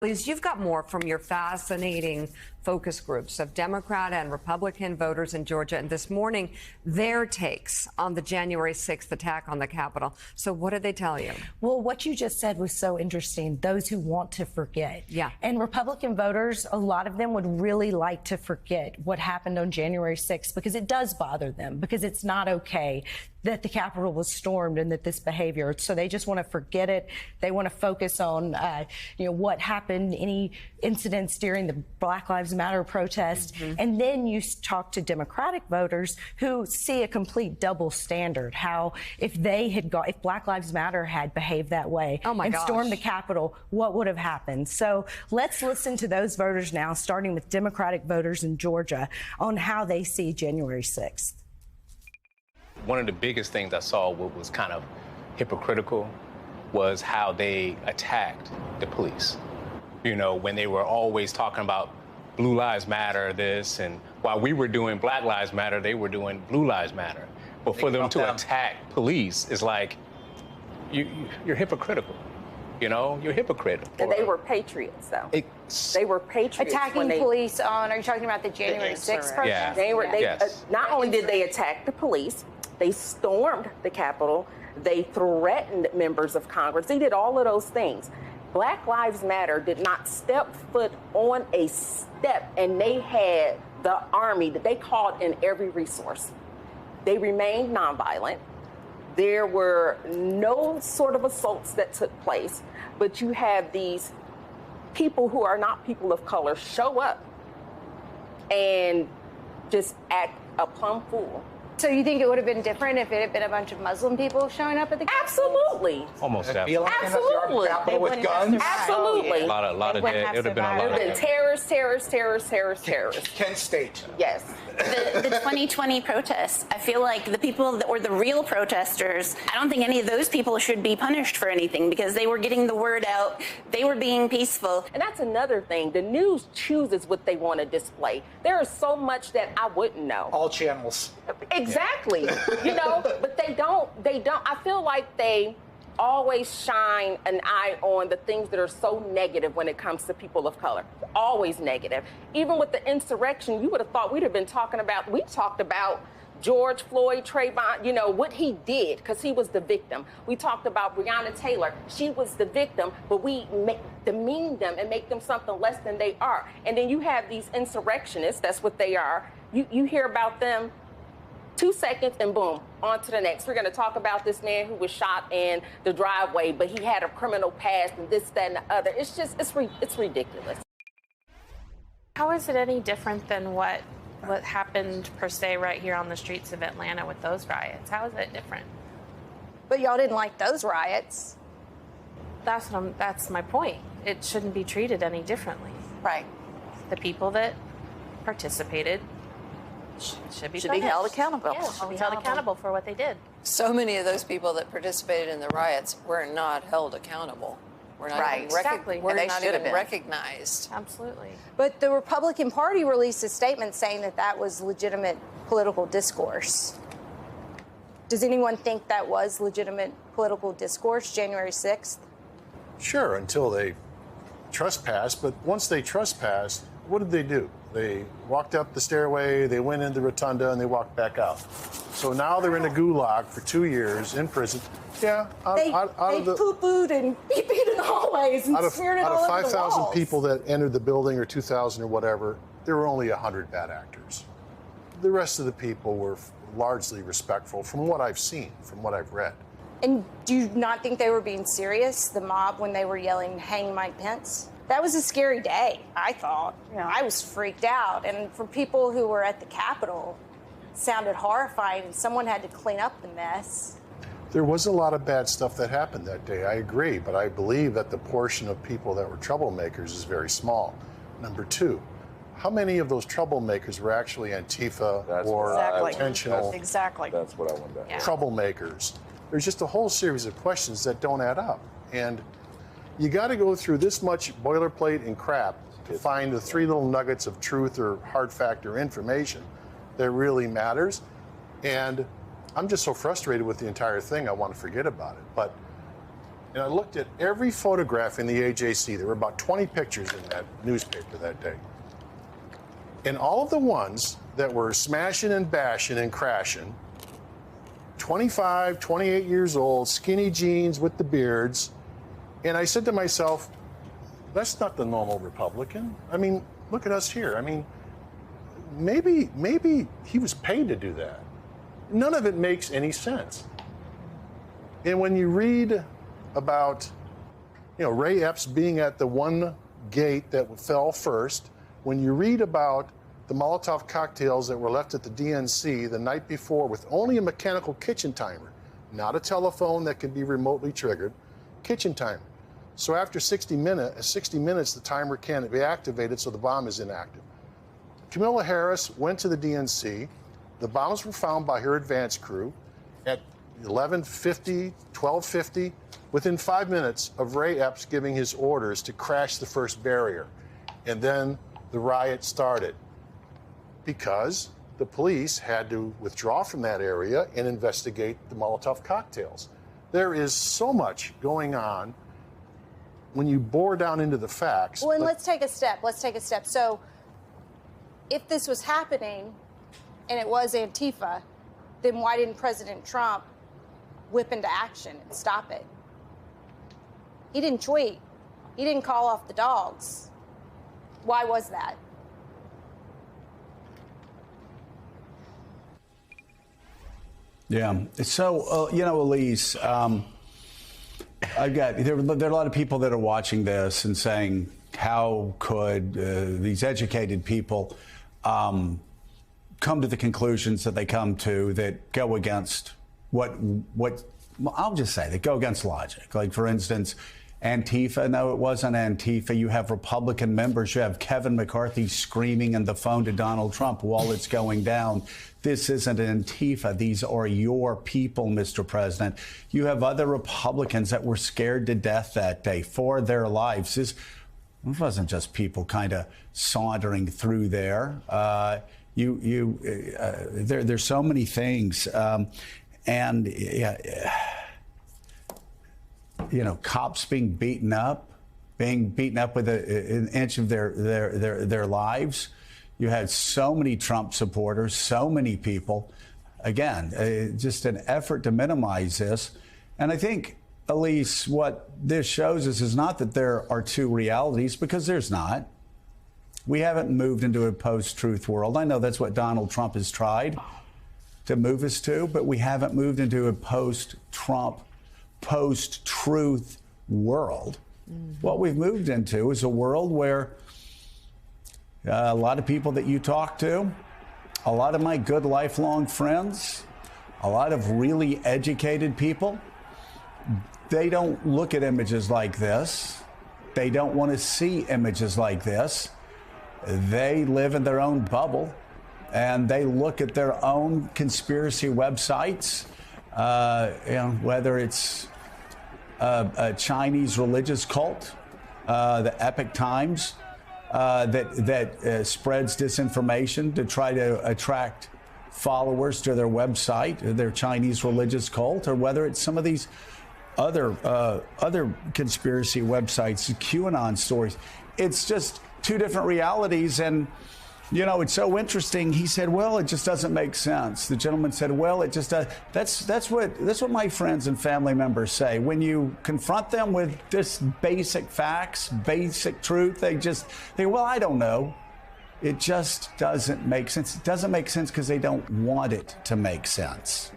Please, you've got more from your fascinating focus groups of Democrat and Republican voters in Georgia. And this morning, their takes on the January 6th attack on the Capitol. So what did they tell you? Well, what you just said was so interesting. Those who want to forget. Yeah. And Republican voters, a lot of them would really like to forget what happened on January 6th because it does bother them, because it's not okay that the Capitol was stormed and that this behavior. So they just want to forget it. They want to focus on, what happened, any incidents during the Black Lives Matter protest. And then you talk to Democratic voters who see a complete double standard. How if Black Lives Matter had behaved that way stormed the Capitol, what would have happened? So let's listen to those voters now, starting with Democratic voters in Georgia, on how they see January 6th. One of the biggest things I saw what was kind of hypocritical was how they attacked the police. When they were always talking about Blue Lives Matter, this, and while we were doing Black Lives Matter, they were doing Blue Lives Matter. But for them to attack police is like, you're hypocritical. You're hypocritical. And they were patriots, though. They were patriots. Attacking police on, are you talking about the January 6th protest? Yeah. Not only did they attack the police, they stormed the Capitol. They threatened members of Congress. They did all of those things. Black Lives Matter did not step foot on a step, and they had the army that they called in every resource. They remained nonviolent. There were no sort of assaults that took place, but you have these people who are not people of color show up and just act a plumb fool. So you think it would have been different if it had been a bunch of Muslim people showing up at the Capitol? Absolutely. Almost definitely. Absolutely. With guns? Absolutely. A lot of dead. It would have been a lot of dead. Terrorists. Kent State. Yes. The 2020 protests, I feel like the people that were the real protesters, I don't think any of those people should be punished for anything because they were getting the word out. They were being peaceful. And that's another thing. The news chooses what they want to display. There is so much that I wouldn't know. All channels. Exactly. But they don't. I feel like they always shine an eye on the things that are so negative when it comes to people of color. Always negative. Even with the insurrection, you would have thought we talked about George Floyd, Trayvon, what he did, because he was the victim. We talked about Breonna Taylor. She was the victim, but we demean them and make them something less than they are. And then you have these insurrectionists, that's what they are. You hear about them 2 seconds and boom, on to the next. We're going to talk about this man who was shot in the driveway, but he had a criminal past and this, that, and the other. It's just, it's ridiculous. How is it any different than what happened per se right here on the streets of Atlanta with those riots? How is it different? But y'all didn't like those riots. That's my point. It shouldn't be treated any differently. Right. The people that participated should be held accountable. Yeah, should be held accountable for what they did. So many of those people that participated in the riots were not held accountable. We're not even recognized. Absolutely. But the Republican Party released a statement saying that was legitimate political discourse. Does anyone think that was legitimate political discourse, January 6th? Sure, until they trespassed. But once they trespassed, what did they do? They walked up the stairway, they went into the rotunda, and they walked back out. So now they're in a gulag for 2 years in prison. Yeah, They poo-pooed and beat in the hallways and smeared it all over the walls. Out of 5,000 people that entered the building, or 2,000 or whatever, there were only 100 bad actors. The rest of the people were largely respectful from what I've seen, from what I've read. And do you not think they were being serious, the mob, when they were yelling, "Hang Mike Pence"? That was a scary day, I thought. I was freaked out. And for people who were at the Capitol, it sounded horrifying, and someone had to clean up the mess. There was a lot of bad stuff that happened that day, I agree, but I believe that the portion of people that were troublemakers is very small. Number two, how many of those troublemakers were actually Antifa or intentional That's what I wanted to ask. troublemakers? There's just a whole series of questions that don't add up. And you got to go through this much boilerplate and crap to find the three little nuggets of truth or hard fact or information that really matters. And I'm just so frustrated with the entire thing, I want to forget about it. But and I looked at every photograph in the AJC. There were about 20 pictures in that newspaper that day. And all of the ones that were smashing and bashing and crashing, 25, 28 years old, skinny jeans with the beards. And I said to myself, that's not the normal Republican. I mean, look at us here. I mean, maybe he was paid to do that. None of it makes any sense. And when you read about, Ray Epps being at the one gate that fell first, when you read about the Molotov cocktails that were left at the DNC the night before with only a mechanical kitchen timer, not a telephone that can be remotely triggered, kitchen timer. So after 60 minutes, the timer can't be activated, so the bomb is inactive. Kamala Harris went to the DNC. The bombs were found by her advance crew at 11:50, 12:50, within 5 minutes of Ray Epps giving his orders to crash the first barrier. And then the riot started because the police had to withdraw from that area and investigate the Molotov cocktails. There is so much going on when you bore down into the facts. Well, and let's take a step. So if this was happening and it was Antifa, then why didn't President Trump whip into action and stop it? He didn't tweet. He didn't call off the dogs. Why was that? Yeah. So, Elise, there are a lot of people that are watching this and saying, how could these educated people come to the conclusions that they come to that go against I'll just say that go against logic. Like, for instance, Antifa. No, it wasn't Antifa. You have Republican members. You have Kevin McCarthy screaming in the phone to Donald Trump while it's going down. This isn't Antifa. These are your people, Mr. President. You have other Republicans that were scared to death that day for their lives. This wasn't just people kind of sauntering through there. There's so many things. Cops being beaten up with an inch of their lives. You had so many Trump supporters, so many people. Again, just an effort to minimize this. And I think, Elise, what this shows us is not that there are two realities, because there's not. We haven't moved into a post-truth world. I know that's what Donald Trump has tried to move us to, but we haven't moved into a post-Trump, post-truth world. Mm-hmm. What we've moved into is a world where a lot of people that you talk to, a lot of my good lifelong friends, a lot of really educated people, they don't look at images like this. They don't want to see images like this. They live in their own bubble, and they look at their own conspiracy websites, whether it's a Chinese religious cult, the Epoch Times, that spreads disinformation to try to attract followers to their website, their Chinese religious cult, or whether it's some of these other conspiracy websites, QAnon stories. It's just two different realities. And, it's so interesting. He said, well, it just doesn't make sense. The gentleman said, well, it just does. That's what my friends and family members say. When you confront them with just basic facts, basic truth, they well, I don't know. It just doesn't make sense. It doesn't make sense because they don't want it to make sense.